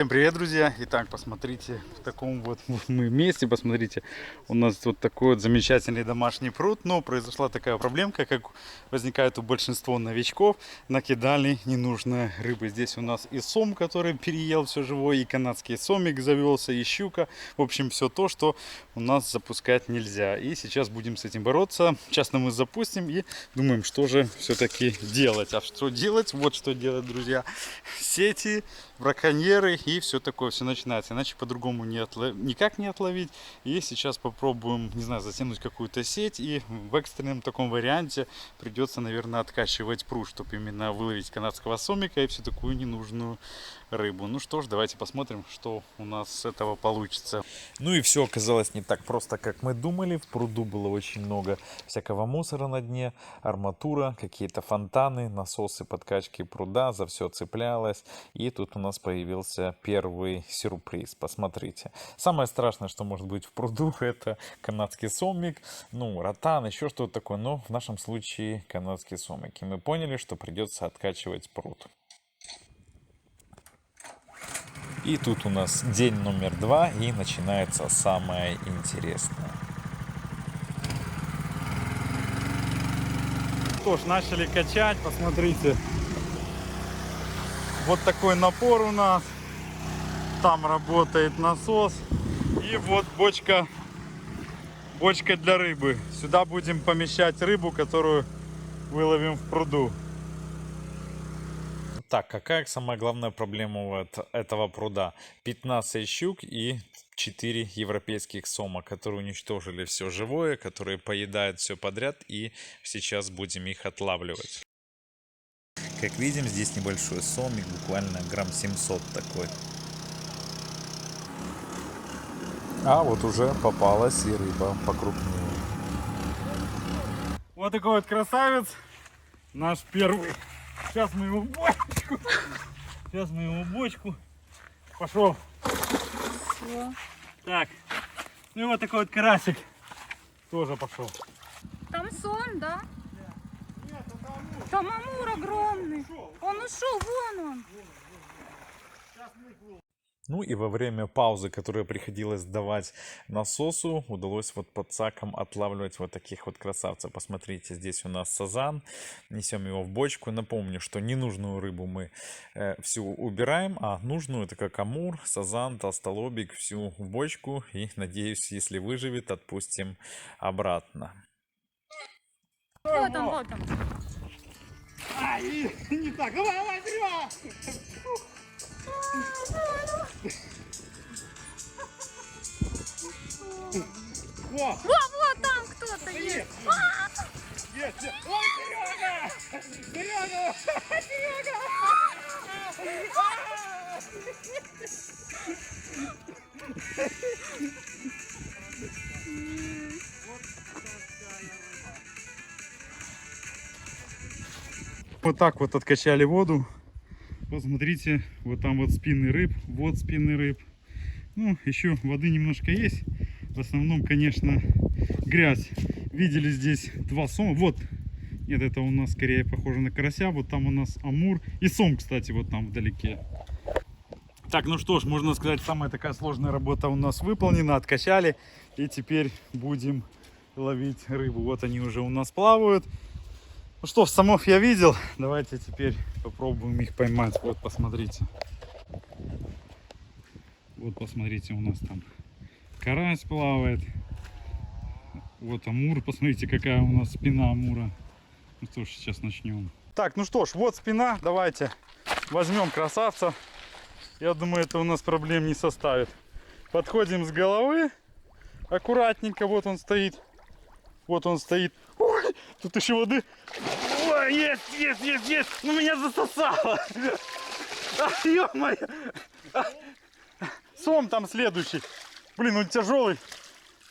Всем привет, друзья! Итак, посмотрите, в таком вот мы месте, посмотрите, у нас вот такой вот замечательный домашний пруд, но произошла такая проблемка, как возникает у большинства новичков, накидали ненужной рыбы. Здесь у нас и сом, который переел все живое, и канадский сомик завелся, и щука, в общем, все то, что у нас запускать нельзя. И сейчас будем с этим бороться. Сейчас мы запустим и думаем, что же все-таки делать. А что делать? Вот что делать, друзья. Сети, браконьеры и все такое, все начинается. Иначе по-другому никак не отловить. И сейчас попробуем, не знаю, затянуть какую-то сеть. И в экстренном таком варианте придется, наверное, откачивать пруд, чтобы именно выловить канадского сомика и всю такую ненужную рыбу. Ну что ж, давайте посмотрим, что у нас с этого получится. Ну и все оказалось не так просто, как мы думали. В пруду было очень много всякого мусора на дне, арматура, какие-то фонтаны, насосы подкачки пруда, за все цеплялось. И тут у нас появился первый сюрприз. Посмотрите. Самое страшное, что может быть в пруду, это канадский сомик, ну, ротан, еще что-то такое. Но в нашем случае канадский сомик. И мы поняли, что придется откачивать пруд. И тут у нас день номер 2, и начинается самое интересное. Что ж, начали качать, посмотрите. Вот такой напор у нас. Там работает насос. И вот бочка для рыбы. Сюда будем помещать рыбу, которую выловим в пруду. Так, какая самая главная проблема вот этого пруда? 15 щук и 4 европейских сома, которые уничтожили все живое, которые поедают все подряд, и сейчас будем их отлавливать. Как видим, здесь небольшой сомик, буквально грамм 700 такой. А вот уже попалась и рыба покрупнее. Вот такой вот красавец. Наш первый. Сейчас мы его в бочку. Пошел. Все. Так. Ну и вот такой вот карасик. Тоже пошел. Там сон, да? Там амур огромный. Он ушел, вон он. Ну и во время паузы, которую приходилось давать насосу, удалось вот под саком отлавливать вот таких вот красавцев. Посмотрите, здесь у нас сазан, несем его в бочку. Напомню, что ненужную рыбу мы всю убираем, а нужную, это как амур, сазан, толстолобик, всю в бочку. И надеюсь, если выживет, отпустим обратно. Вот он, вот он. Ай, не так. Давай, вперед! Во! Вот там кто-то есть. Есть! Ой, Серега! Серега! Серега! Вот так вот откачали воду. Посмотрите, вот там вот спины рыб, вот спины рыб. Ну, еще воды немножко есть. В основном, конечно, грязь. Видели здесь два сома. Вот, нет, это у нас скорее похоже на карася. Вот там у нас амур и сом, кстати, вот там вдалеке. Так, ну что ж, можно сказать, самая такая сложная работа у нас выполнена. Откачали. И теперь будем ловить рыбу. Вот они уже у нас плавают. Ну что, самов я видел. Давайте теперь попробуем их поймать. Вот, посмотрите. Вот, посмотрите, у нас там карась плавает. Вот амур. Посмотрите, какая у нас спина амура. Ну что ж, сейчас начнем. Так, ну что ж, вот спина. Давайте возьмем красавца. Я думаю, это у нас проблем не составит. Подходим с головы. Аккуратненько. Вот он стоит. Вот он стоит. Ой, тут еще воды. Ой, есть. Ну меня засосало. Ах, ё-моё. Сом там следующий. Блин, он тяжелый.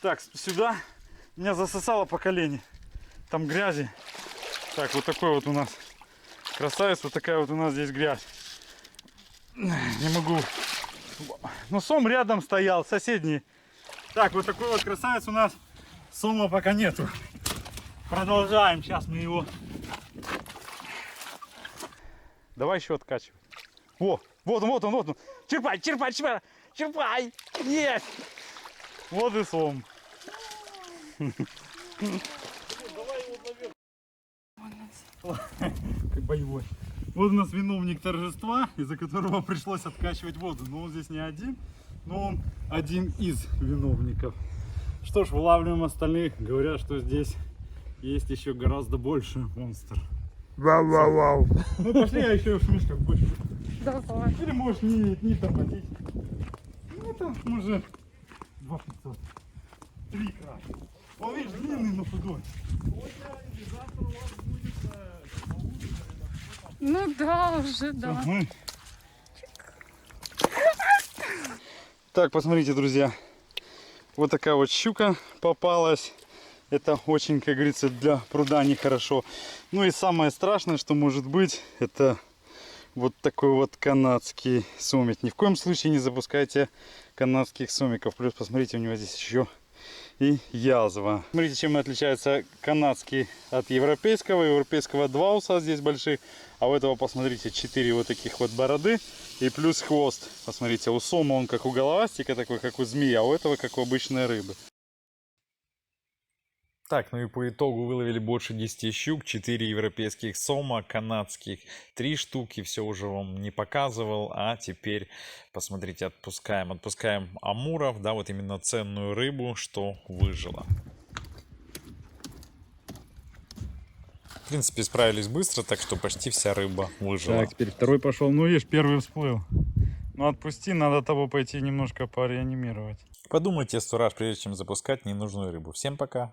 Так, сюда. Меня засосало по колени. Там грязи. Так, вот такой вот у нас красавец. Вот такая вот у нас здесь грязь. Не могу. Но сом рядом стоял, соседний. Так, вот такой вот красавец у нас. Сома пока нету. Продолжаем. Сейчас мы его... Давай еще откачивать. Во, Вот он, вот он, вот он. Черпай, черпай, черпай. Черпай. Есть. Вот и сом. Как боевой. Вот у нас виновник торжества, из-за которого пришлось откачивать воду. Но он здесь не один, но он один из виновников. Что ж, вылавливаем остальных. Говорят, что здесь есть еще гораздо больше монстр. Вау-вау-вау. Ну пошли, я еще в мешках больше. Давай. Или можешь не тормозить. Ну там уже 2500. 3 края. Он видишь, длинный, но худой. Ну да, уже да. Ага. Так, посмотрите, друзья. Вот такая вот щука попалась. Это очень, как говорится, для пруда нехорошо. Ну и самое страшное, что может быть, это вот такой вот канадский сомик. Ни в коем случае не запускайте канадских сомиков. Плюс, посмотрите, у него здесь еще и язва. Смотрите, чем отличается канадский от европейского. Европейского 2 уса здесь больших, а у этого, посмотрите, 4 вот таких вот бороды и плюс хвост. Посмотрите, у сома он как у головастика, такой как у змеи, а у этого как у обычной рыбы. Так, ну и по итогу выловили больше 10 щук, 4 европейских сома, канадских 3 штуки, все уже вам не показывал, а теперь, посмотрите, отпускаем амуров, да, вот именно ценную рыбу, что выжила. В принципе, справились быстро, так что почти вся рыба выжила. Так, теперь второй пошел. Ну, видишь, первый всплыл. Ну, отпусти, надо того пойти немножко пореанимировать. Подумайте 100 раз, прежде чем запускать ненужную рыбу. Всем пока!